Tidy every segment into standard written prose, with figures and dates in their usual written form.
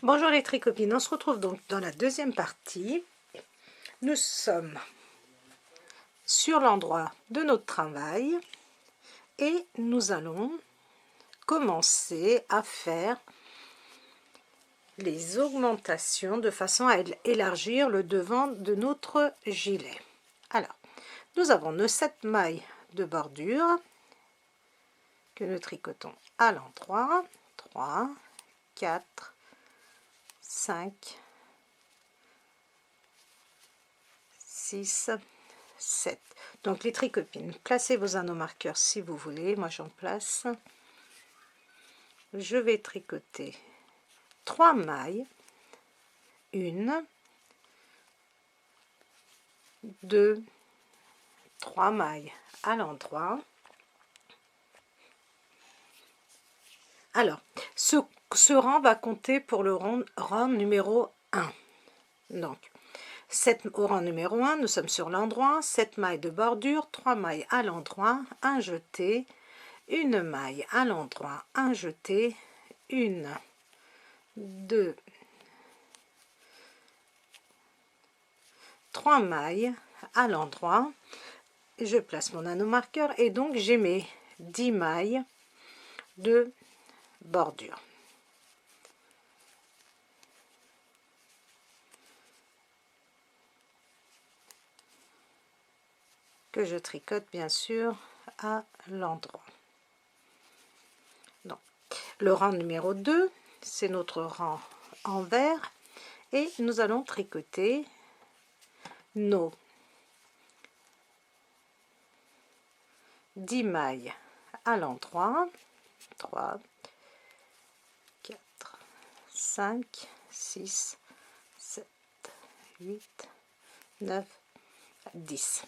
Bonjour les tricopines, on se retrouve donc dans la deuxième partie. Nous sommes sur l'endroit de notre travail et nous allons commencer à faire les augmentations de façon à élargir le devant de notre gilet. Alors, nous avons nos 7 mailles de bordure que nous tricotons à l'endroit. 3, 4, 5, 6, 7. Donc les tricopines, placez vos anneaux marqueurs si vous voulez. Moi j'en place. Je vais tricoter 3 mailles. 1, 2, 3 mailles à l'endroit. Alors, ce rang va compter pour le rang numéro 1. Donc, au rang numéro 1, nous sommes sur l'endroit, 7 mailles de bordure, 3 mailles à l'endroit, un jeté, une maille à l'endroit, un jeté, 1, 2, 3 mailles à l'endroit. Je place mon anneau marqueur et donc j'ai mes 10 mailles de bordure. Que je tricote bien sûr à l'endroit. Donc, le rang numéro 2, c'est notre rang en vert et nous allons tricoter nos 10 mailles à l'endroit. 3, 4, 5, 6, 7, 8, 9, 10.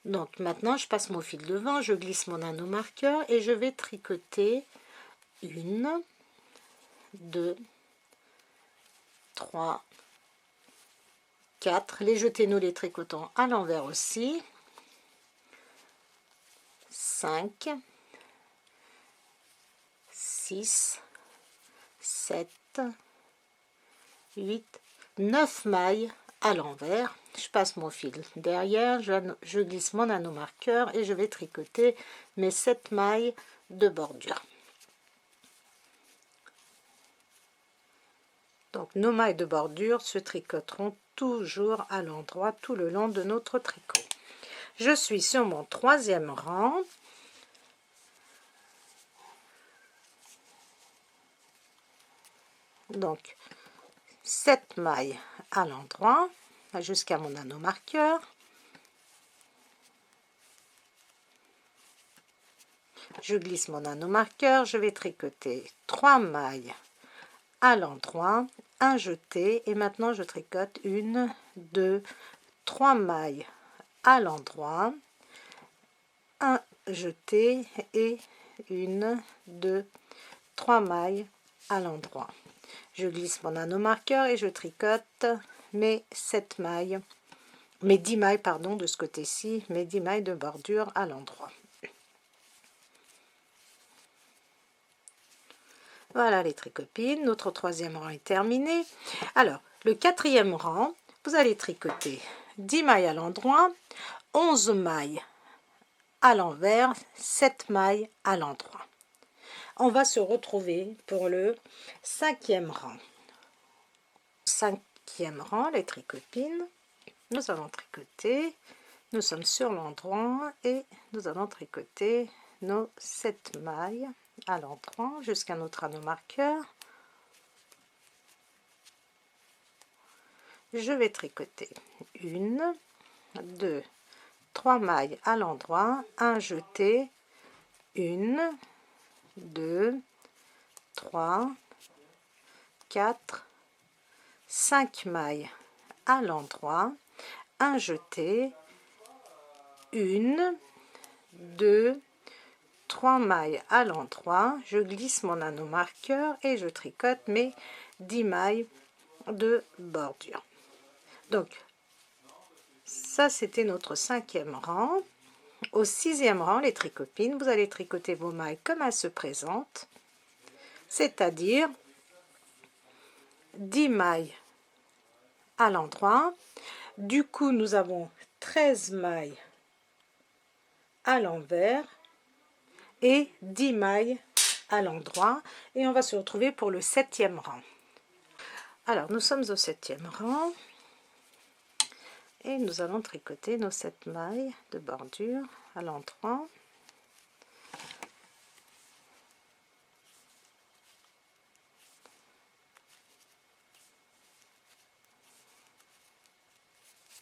Donc maintenant je passe mon fil devant, je glisse mon anneau marqueur et je vais tricoter 1, 2, 3, 4. Les jetés, nous les tricotons à l'envers aussi. 5, 6, 7, 8, 9 mailles à l'envers. Je passe mon fil derrière, je glisse mon anneau marqueur et je vais tricoter mes 7 mailles de bordure. Donc nos mailles de bordure se tricoteront toujours à l'endroit tout le long de notre tricot. Je suis sur mon 3e rang. Donc 7 mailles à l'endroit jusqu'à mon anneau marqueur. Je glisse mon anneau marqueur, je vais tricoter 3 mailles à l'endroit, un jeté et maintenant je tricote 1, 2, 3 mailles à l'endroit, un jeté et 1, 2, 3 mailles à l'endroit. Je glisse mon anneau marqueur et je tricote mes 7 mailles, mes 10 mailles pardon de ce côté-ci, mes 10 mailles de bordure à l'endroit. Voilà les tricopines, notre 3e rang est terminé. Alors, le 4e rang, vous allez tricoter 10 mailles à l'endroit, 11 mailles à l'envers, 7 mailles à l'endroit. On va se retrouver pour le 5e rang. 5e rang, les tricopines, nous allons tricoter, nous sommes sur l'endroit et nous allons tricoter nos 7 mailles à l'endroit jusqu'à notre anneau marqueur. Je vais tricoter 1, 2, 3 mailles à l'endroit, un jeté, 1, 2, 3, 4, 5 mailles à l'endroit, un jeté, 1, 2, 3 mailles à l'endroit, je glisse mon anneau marqueur et je tricote mes 10 mailles de bordure. Donc ça c'était notre 5e rang. Au 6e rang, les tricopines, vous allez tricoter vos mailles comme elles se présentent, c'est-à-dire 10 mailles à l'endroit. Du coup, nous avons 13 mailles à l'envers et 10 mailles à l'endroit. Et on va se retrouver pour le 7e rang. Alors, nous sommes au 7e rang. Et nous allons tricoter nos 7 mailles de bordure à l'endroit.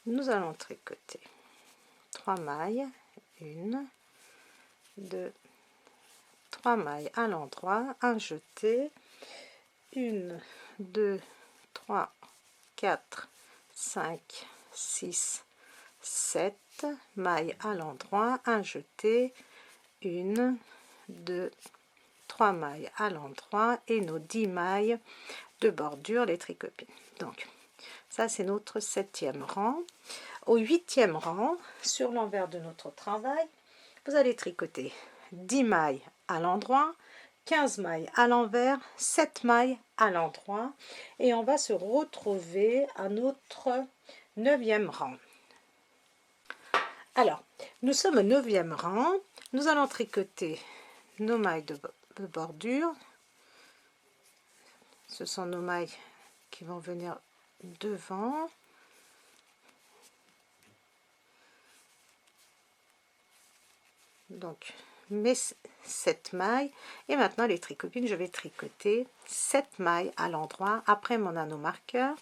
Nous allons tricoter 3 mailles, 1, 2, 3 mailles à l'endroit, un jeté, 1, 2, 3, 4, 5, 6, 7 mailles à l'endroit, un jeté, 1, 2, 3 mailles à l'endroit et nos 10 mailles de bordure, les tricopines. Donc, ça c'est notre 7e rang. Au 8e rang, sur l'envers de notre travail, vous allez tricoter 10 mailles à l'endroit, 15 mailles à l'envers, 7 mailles à l'endroit et on va se retrouver à notre 9e rang. Alors, nous sommes au 9e rang, nous allons tricoter nos mailles de bordure. Ce sont nos mailles qui vont venir devant. Donc, mes 7 mailles. Et maintenant, les tricopines, je vais tricoter 7 mailles à l'endroit après mon anneau marqueur.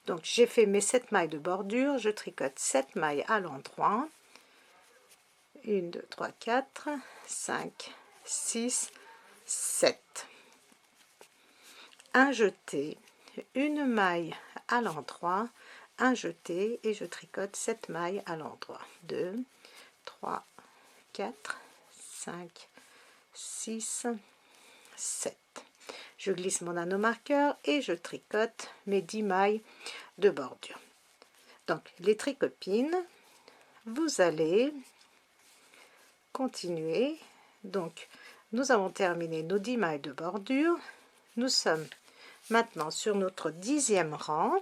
Donc, j'ai fait mes 7 mailles de bordure. Je tricote 7 mailles à l'endroit. 1, 2, 3, 4, 5, 6, 7. Un jeté, une maille à l'endroit, un jeté et je tricote 7 mailles à l'endroit. 2, 3, 4, 5, 6, 7. Je glisse mon anneau marqueur et je tricote mes 10 mailles de bordure. Donc les tricopines, vous allez continuer. Donc nous avons terminé nos 10 mailles de bordure. Nous sommes maintenant sur notre 10e rang,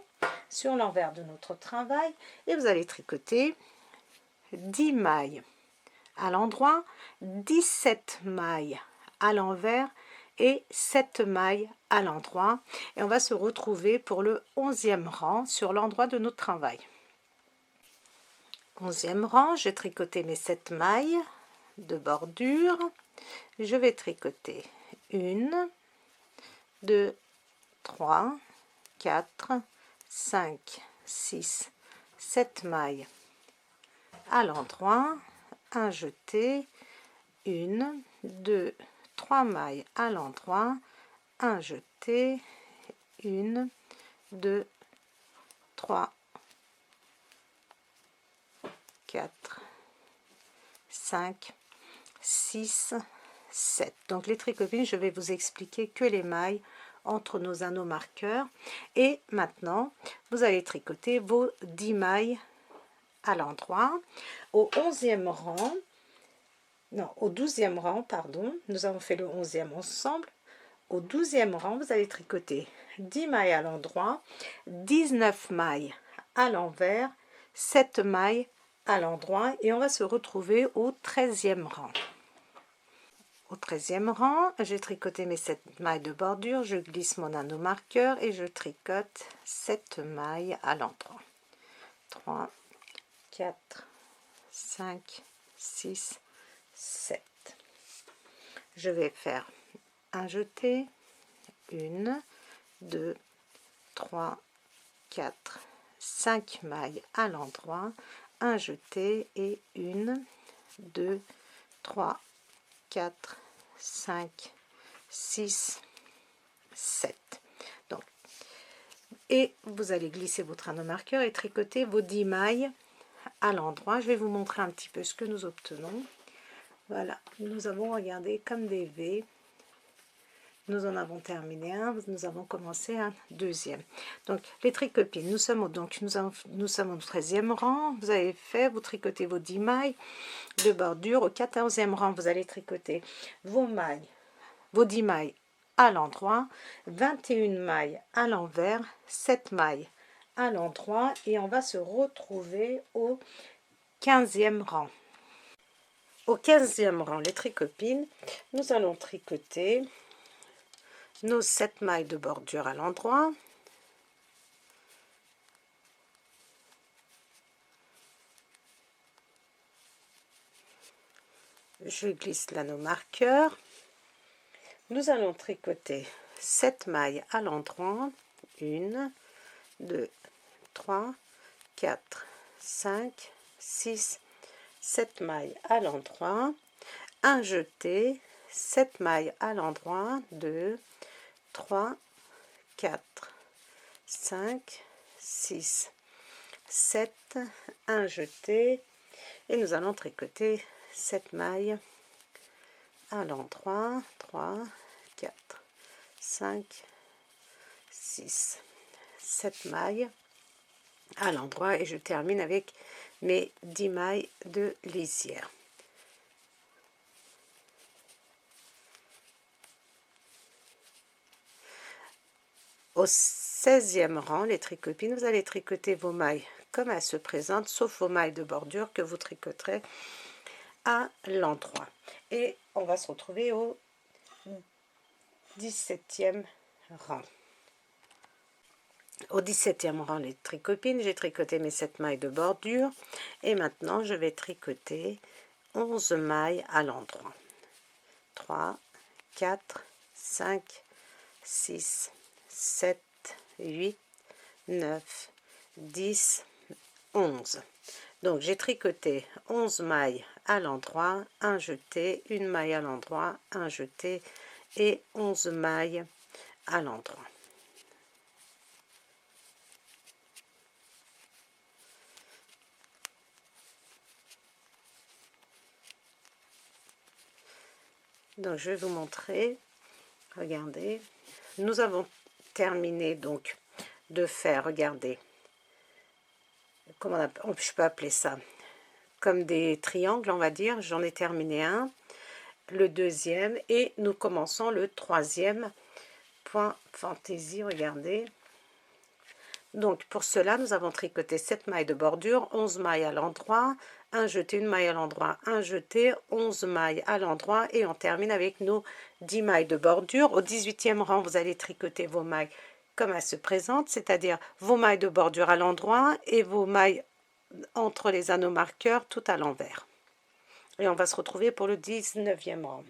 sur l'envers de notre travail, et vous allez tricoter 10 mailles à l'endroit, 17 mailles à l'envers et 7 mailles à l'endroit. Et on va se retrouver pour le 11e rang sur l'endroit de notre travail. 11e rang, j'ai tricoté mes 7 mailles de bordure. Je vais tricoter 1, 2, 3, 4, 5, 6, 7 mailles à l'endroit, un jeté, 1, 2, 3 mailles à l'endroit, un jeté, 1, 2, 3, 4, 5, 6, 7. Donc les tricopines, je vais vous expliquer que les mailles entre nos anneaux marqueurs. Et maintenant, vous allez tricoter vos 10 mailles à l'endroit. Au 11e rang, non, au 12e rang, pardon, nous avons fait le 11e ensemble. Au 12e rang, vous allez tricoter 10 mailles à l'endroit, 19 mailles à l'envers, 7 mailles à l'endroit et on va se retrouver au 13e rang. Au 13e rang, j'ai tricoté mes 7 mailles de bordure, je glisse mon anneau marqueur et je tricote 7 mailles à l'endroit. 3, 4, 5, 6, 7. Je vais faire un jeté, 1, 2, 3, 4, 5 mailles à l'endroit, un jeté et 1, 2, 3, 4, 5, 6, 7. Donc, et vous allez glisser votre anneau marqueur et tricoter vos 10 mailles à l'endroit. Je vais vous montrer un petit peu ce que nous obtenons. Voilà, nous avons regardé comme des V. Nous en avons terminé un, nous avons commencé un deuxième. Donc les tricopines, nous sommes au 13e rang. Vous avez fait, vous tricotez vos 10 mailles de bordure. Au 14e rang, vous allez tricoter vos mailles, vos 10 mailles à l'endroit, 21 mailles à l'envers, 7 mailles à l'endroit et on va se retrouver au 15e rang. Au 15e rang, les tricopines, nous allons tricoter nos 7 mailles de bordure à l'endroit. Je glisse l'anneau marqueur. Nous allons tricoter 7 mailles à l'endroit. 1, 2, 3, 4, 5, 6, 7 mailles à l'endroit. Un jeté, 7 mailles à l'endroit. 2, 3, 4, 5, 6, 7, un jeté. Et nous allons tricoter 7 mailles à l'endroit, 3, 4, 5, 6, 7 mailles à l'endroit et je termine avec mes 10 mailles de lisière. Au 16e rang, les tricopines, vous allez tricoter vos mailles comme elles se présentent, sauf vos mailles de bordure que vous tricoterez à l'endroit. Et on va se retrouver au 17e rang. Au 17e rang, les tricopines, j'ai tricoté mes 7 mailles de bordure et maintenant je vais tricoter 11 mailles à l'endroit. 3, 4, 5, 6, 7, 8, 9, 10, 11. Donc j'ai tricoté 11 mailles à l'endroit, un jeté, une maille à l'endroit, un jeté et 11 mailles à l'endroit. Donc je vais vous montrer, regardez, nous avons terminé donc de faire, regardez, comment je peux appeler ça, comme des triangles on va dire, j'en ai terminé un, le deuxième et nous commençons le troisième point fantaisie, regardez. Donc pour cela nous avons tricoté 7 mailles de bordure, 11 mailles à l'endroit, un jeté, une maille à l'endroit, un jeté, 11 mailles à l'endroit et on termine avec nos 10 mailles de bordure. Au 18e rang vous allez tricoter vos mailles comme elles se présentent, c'est-à-dire vos mailles de bordure à l'endroit et vos mailles entre les anneaux marqueurs tout à l'envers. Et on va se retrouver pour le 19e rang.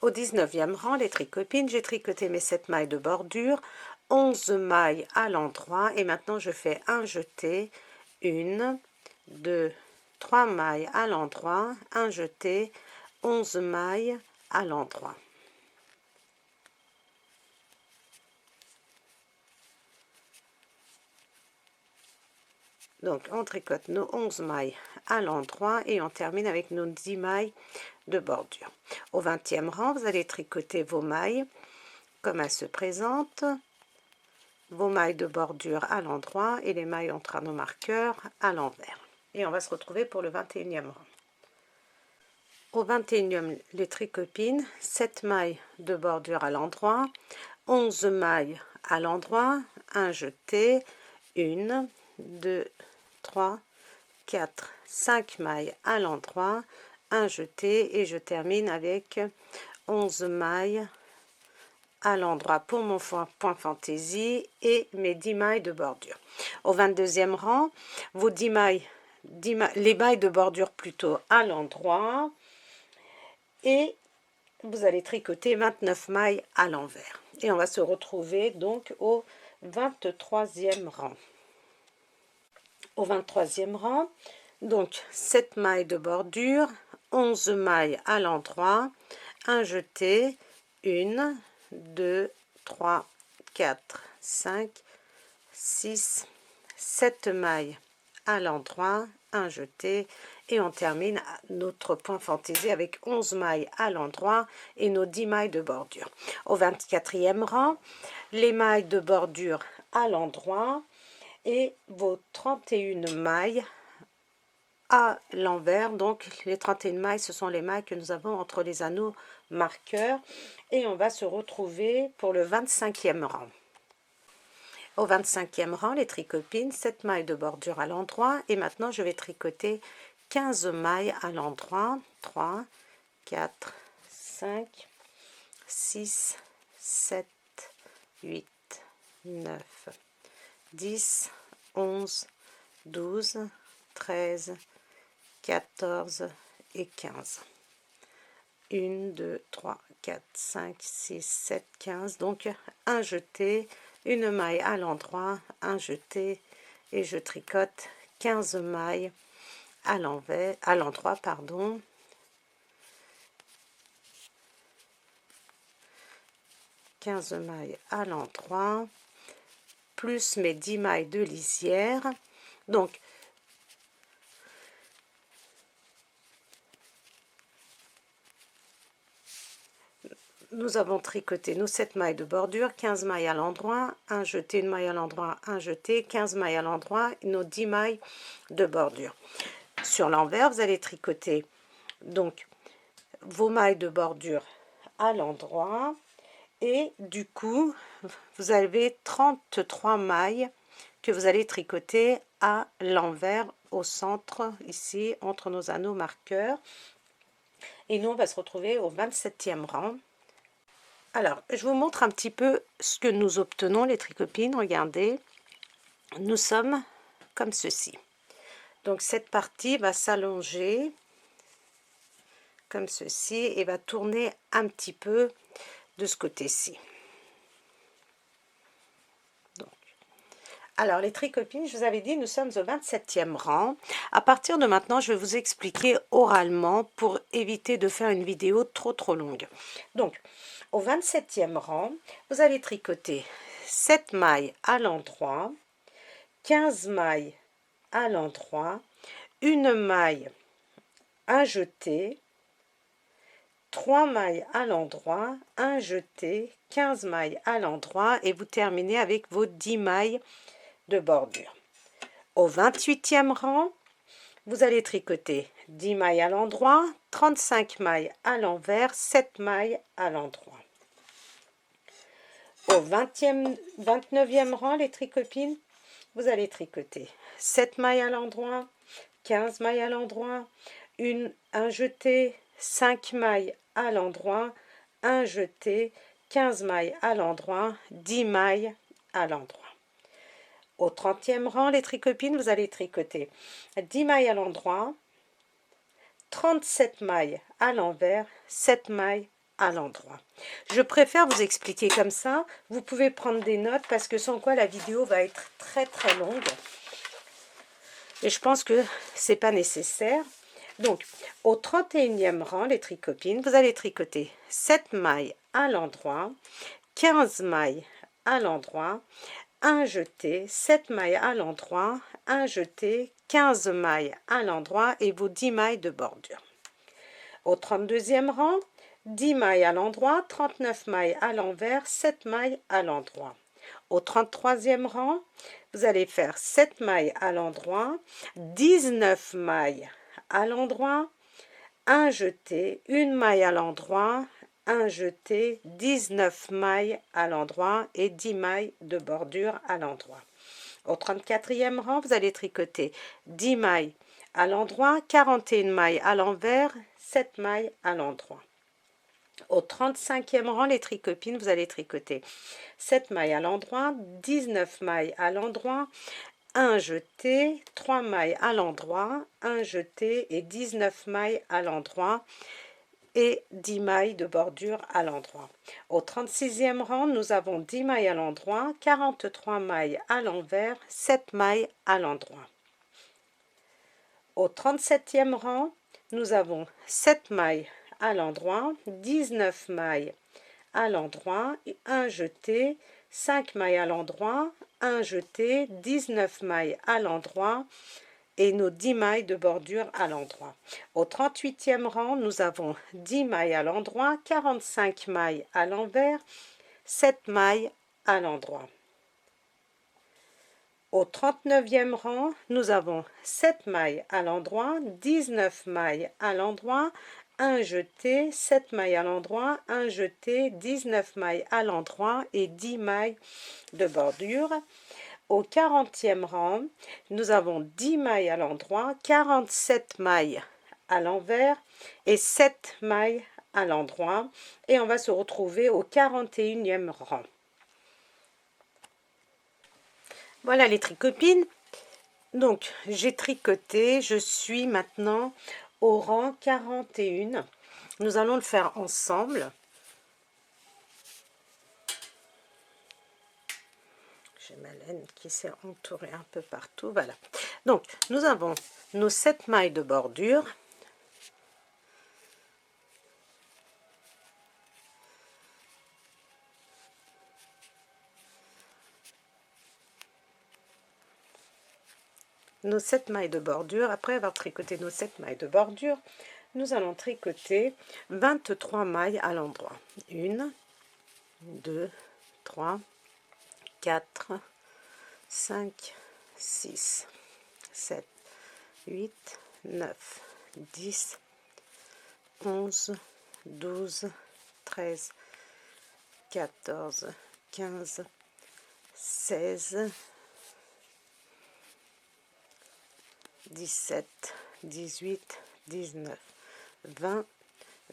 Au 19e rang, les tricopines, j'ai tricoté mes 7 mailles de bordure, 11 mailles à l'endroit et maintenant je fais un jeté, 1, 2, 3 mailles à l'endroit, un jeté, 11 mailles à l'endroit. Donc on tricote nos 11 mailles à l'endroit et on termine avec nos 10 mailles de bordure. Au 20e rang, vous allez tricoter vos mailles comme elles se présentent, vos mailles de bordure à l'endroit et les mailles entre anneaux marqueurs à l'envers. Et on va se retrouver pour le 21e rang. Au 21e, les tricopines, 7 mailles de bordure à l'endroit, 11 mailles à l'endroit, un jeté, 1, 2, 3, 4, 5 mailles à l'endroit, un jeté et je termine avec 11 mailles à l'endroit pour mon point fantaisie et mes 10 mailles de bordure. Au 22e rang, vos 10 mailles, les mailles de bordure plutôt à l'endroit et vous allez tricoter 29 mailles à l'envers. Et on va se retrouver donc au 23e rang. Au 23e rang, donc 7 mailles de bordure, 11 mailles à l'endroit, un jeté, 1, 2, 3, 4, 5, 6, 7 mailles à l'endroit, un jeté et on termine notre point fantaisie avec 11 mailles à l'endroit et nos 10 mailles de bordure. Au 24e rang, les mailles de bordure à l'endroit et vos 31 mailles à l'envers. Donc les 31 mailles, ce sont les mailles que nous avons entre les anneaux marqueur et on va se retrouver pour le 25e rang. Au 25e rang, les tricopines, 7 mailles de bordure à l'endroit et maintenant je vais tricoter 15 mailles à l'endroit. 3, 4, 5, 6, 7, 8, 9, 10, 11, 12, 13, 14 et 15. 1, 2, 3, 4, 5, 6, 7, 15. Donc un jeté, une maille à l'endroit, un jeté et je tricote 15 mailles à l'endroit, pardon. 15 mailles à l'endroit, plus mes 10 mailles de lisière. Donc, nous avons tricoté nos 7 mailles de bordure, 15 mailles à l'endroit, un jeté, une maille à l'endroit, un jeté, 15 mailles à l'endroit, nos 10 mailles de bordure. Sur l'envers, vous allez tricoter donc vos mailles de bordure à l'endroit et du coup, vous avez 33 mailles que vous allez tricoter à l'envers au centre, ici, entre nos anneaux marqueurs. Et nous, on va se retrouver au 27e rang. Alors, je vous montre un petit peu ce que nous obtenons, les tricopines. Regardez, nous sommes comme ceci. Donc, cette partie va s'allonger comme ceci et va tourner un petit peu de ce côté-ci. Alors, les tricopines, je vous avais dit, nous sommes au 27e rang. À partir de maintenant, je vais vous expliquer oralement pour éviter de faire une vidéo trop longue. Donc, au 27e rang, vous allez tricoter 7 mailles à l'endroit, 15 mailles à l'endroit, une maille, un jeté, 3 mailles à l'endroit, un jeté, 15 mailles à l'endroit et vous terminez avec vos 10 mailles de bordure. Au 28e rang, vous allez tricoter 10 mailles à l'endroit, 35 mailles à l'envers, 7 mailles à l'endroit. Au 29e rang, les tricopines, vous allez tricoter 7 mailles à l'endroit, 15 mailles à l'endroit, un jeté, 5 mailles à l'endroit, un jeté, 15 mailles à l'endroit, 10 mailles à l'endroit. Au 30e rang, les tricopines, vous allez tricoter 10 mailles à l'endroit, 37 mailles à l'envers, 7 mailles à l'endroit. Je préfère vous expliquer comme ça. Vous pouvez prendre des notes parce que sans quoi la vidéo va être très longue. Et je pense que c'est pas nécessaire. Donc, au 31e rang, les tricopines, vous allez tricoter 7 mailles à l'endroit, 15 mailles à l'endroit, un jeté, 7 mailles à l'endroit, un jeté, 15 mailles à l'endroit et vos 10 mailles de bordure. Au 32e rang, 10 mailles à l'endroit, 39 mailles à l'envers, 7 mailles à l'endroit. Au 33e rang, vous allez faire 7 mailles à l'endroit, 19 mailles à l'endroit, un jeté, une maille à l'endroit, un jeté, 19 mailles à l'endroit et 10 mailles de bordure à l'endroit. Au 34e rang, vous allez tricoter 10 mailles à l'endroit, 41 mailles à l'envers, 7 mailles à l'endroit. Au 35e rang, les tricopines, vous allez tricoter 7 mailles à l'endroit, 19 mailles à l'endroit, un jeté, 3 mailles à l'endroit, un jeté et 19 mailles à l'endroit et 10 mailles de bordure à l'endroit. Au 36e rang, nous avons 10 mailles à l'endroit, 43 mailles à l'envers, 7 mailles à l'endroit. Au 37e rang, nous avons 7 mailles à l'endroit, 19 mailles à l'endroit, un jeté, 5 mailles à l'endroit, un jeté, 19 mailles à l'endroit et nos 10 mailles de bordure à l'endroit. Au 38e rang, nous avons 10 mailles à l'endroit, 45 mailles à l'envers, 7 mailles à l'endroit. Au 39e rang, nous avons 7 mailles à l'endroit, 19 mailles à l'endroit, 1 jeté, 7 mailles à l'endroit, 1 jeté, 19 mailles à l'endroit et 10 mailles de bordure. Au 40e rang, nous avons 10 mailles à l'endroit, 47 mailles à l'envers et 7 mailles à l'endroit. Et on va se retrouver au 41e rang. Voilà les tricopines. Donc, j'ai tricoté, je suis maintenant au rang 41. Nous allons le faire ensemble. J'ai ma laine qui s'est entourée un peu partout, voilà. Donc, nous avons nos 7 mailles de bordure. Nos 7 mailles de bordure. Après avoir tricoté nos 7 mailles de bordure, nous allons tricoter 23 mailles à l'endroit. 1, 2, 3, 4, 5, 6, 7, 8, 9, 10, 11, 12, 13, 14, 15, 16, 17, 18, 19, 20,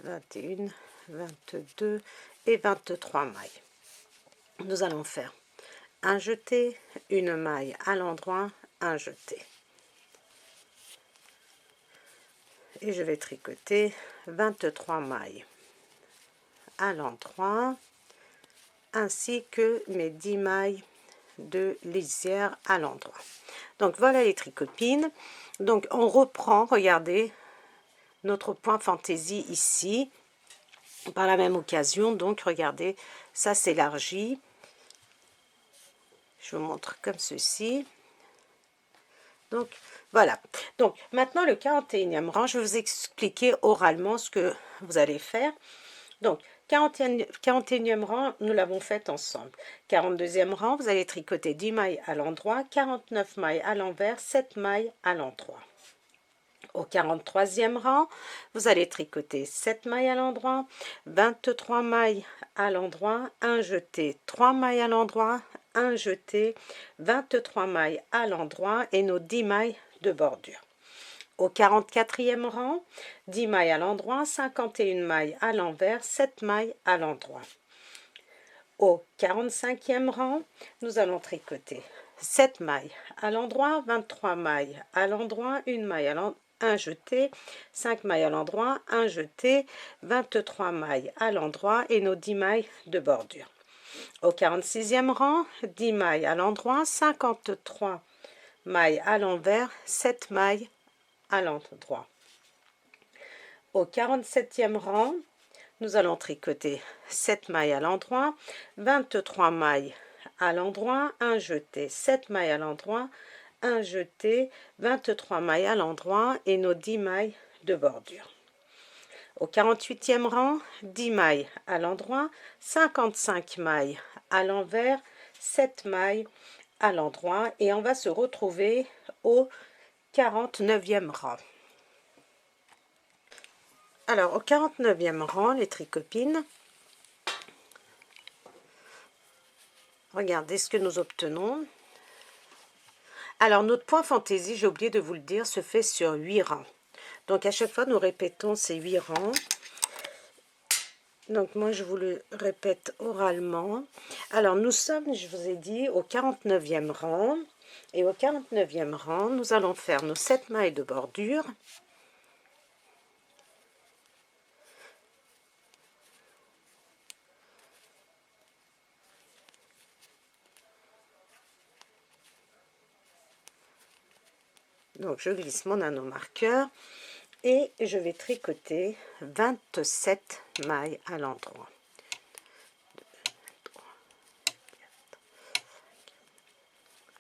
21, 22 et 23 mailles. Nous allons faire un jeté, une maille à l'endroit, un jeté. Et je vais tricoter 23 mailles à l'endroit, ainsi que mes 10 mailles de lisière à l'endroit. Donc voilà les tricopines. Donc on reprend, regardez, notre point fantaisie ici. Par la même occasion, donc regardez, ça s'élargit. Je vous montre comme ceci. Donc voilà. Donc maintenant le 41e rang, je vais vous expliquer oralement ce que vous allez faire. Donc 41e rang, nous l'avons fait ensemble. 42e rang, vous allez tricoter 10 mailles à l'endroit, 49 mailles à l'envers, 7 mailles à l'endroit. Au 43e rang, vous allez tricoter 7 mailles à l'endroit, 23 mailles à l'endroit, 1 jeté, 3 mailles à l'endroit, 1 jeté, 23 mailles à l'endroit et nos 10 mailles de bordure. Au 44e rang, 10 mailles à l'endroit, 51 mailles à l'envers, 7 mailles à l'endroit. Au 45e rang, nous allons tricoter 7 mailles à l'endroit, 23 mailles à l'endroit, 1 maille à l'endroit, 1 jeté, 5 mailles à l'endroit, 1 jeté, 23 mailles à l'endroit et nos 10 mailles de bordure. Au 46e rang, 10 mailles à l'endroit, 53 mailles à l'envers, 7 mailles à l'endroit. Au 47e rang, nous allons tricoter 7 mailles à l'endroit, 23 mailles à l'endroit, 1 jeté, 7 mailles à l'endroit, 1 jeté, 23 mailles à l'endroit et nos 10 mailles de bordure. Au 48e rang, 10 mailles à l'endroit, 55 mailles à l'envers, 7 mailles à l'endroit et on va se retrouver au 49e rang. Alors au 49e rang, les tricopines, regardez ce que nous obtenons. Alors, notre point fantaisie, j'ai oublié de vous le dire, se fait sur 8 rangs. Donc, à chaque fois, nous répétons ces 8 rangs. Donc, moi, je vous le répète oralement. Alors, nous sommes, je vous ai dit, au 49e rang. Et au 49e rang, nous allons faire nos 7 mailles de bordure. Donc, je glisse mon anneau marqueur et je vais tricoter 27 mailles à l'endroit.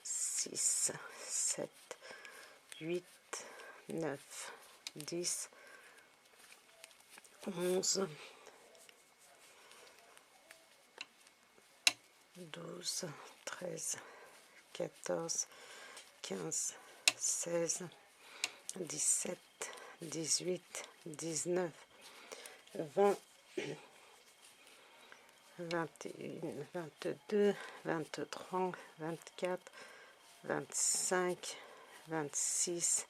6, 7, 8, 9, 10, 11, 12, 13, 14, 15, 16, 17, 18, 19, 20, 21, 22, 23, 24, 25, 26,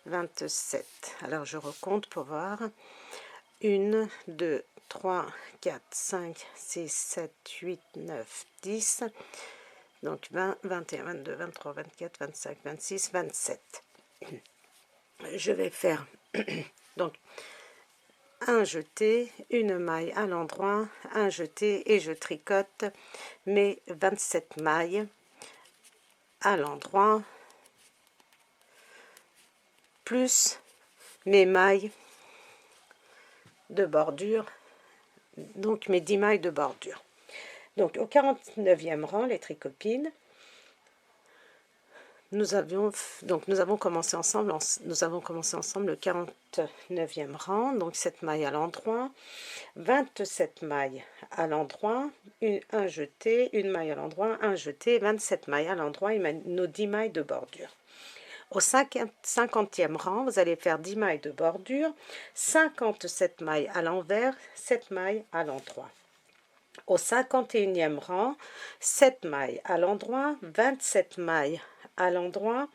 27. Alors je recompte pour voir. 1, 2, 3, 4, 5, 6, 7, 8, 9, 10. Donc 20, 21, 22, 23, 24, 25, 26, 27. Je vais faire donc un jeté, une maille à l'endroit, un jeté et je tricote mes 27 mailles à l'endroit plus mes mailles de bordure, donc mes 10 mailles de bordure. Donc au 49e rang, les tricopines, nous avons commencé ensemble, le 49e rang, donc 7 mailles à l'endroit, 27 mailles à l'endroit, un jeté, une maille à l'endroit, un jeté, 27 mailles à l'endroit et nos 10 mailles de bordure. Au 50e rang, vous allez faire 10 mailles de bordure, 57 mailles à l'envers, 7 mailles à l'endroit. Au 51e rang, 7 mailles à l'endroit, 27 mailles à l'endroit,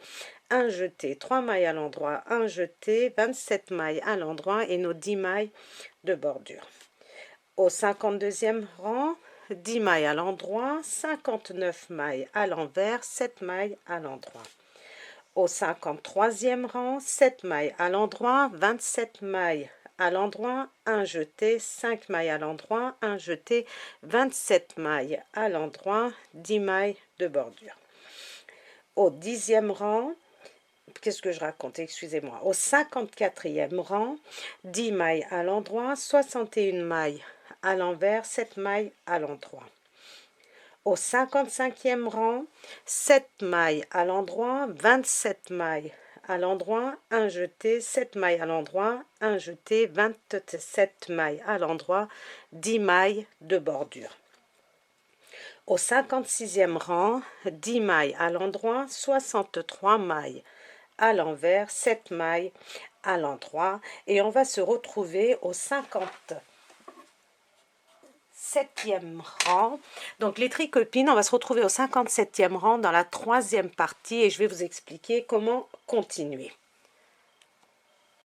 un jeté, 3 mailles à l'endroit, un jeté, 27 mailles à l'endroit et nos 10 mailles de bordure. Au 52e rang, 10 mailles à l'endroit, 59 mailles à l'envers, 7 mailles à l'endroit. Au 53e rang, 7 mailles à l'endroit, 27 mailles à l'endroit, un jeté, 5 mailles à l'endroit, un jeté, 27 mailles à l'endroit, 10 mailles de bordure. Au 10e rang, qu'est-ce que je raconte, excusez-moi, au 54e rang, 10 mailles à l'endroit, 61 mailles à l'envers, 7 mailles à l'endroit. Au 55e rang, 7 mailles à l'endroit, 27 mailles à l'endroit, un jeté, 7 mailles à l'endroit, un jeté, 27 mailles à l'endroit, 10 mailles de bordure. Au 56e rang, 10 mailles à l'endroit, 63 mailles à l'envers, 7 mailles à l'endroit. Et on va se retrouver au 57e rang. Donc les tricopines, on va se retrouver au 57e rang dans la troisième partie et je vais vous expliquer comment continuer.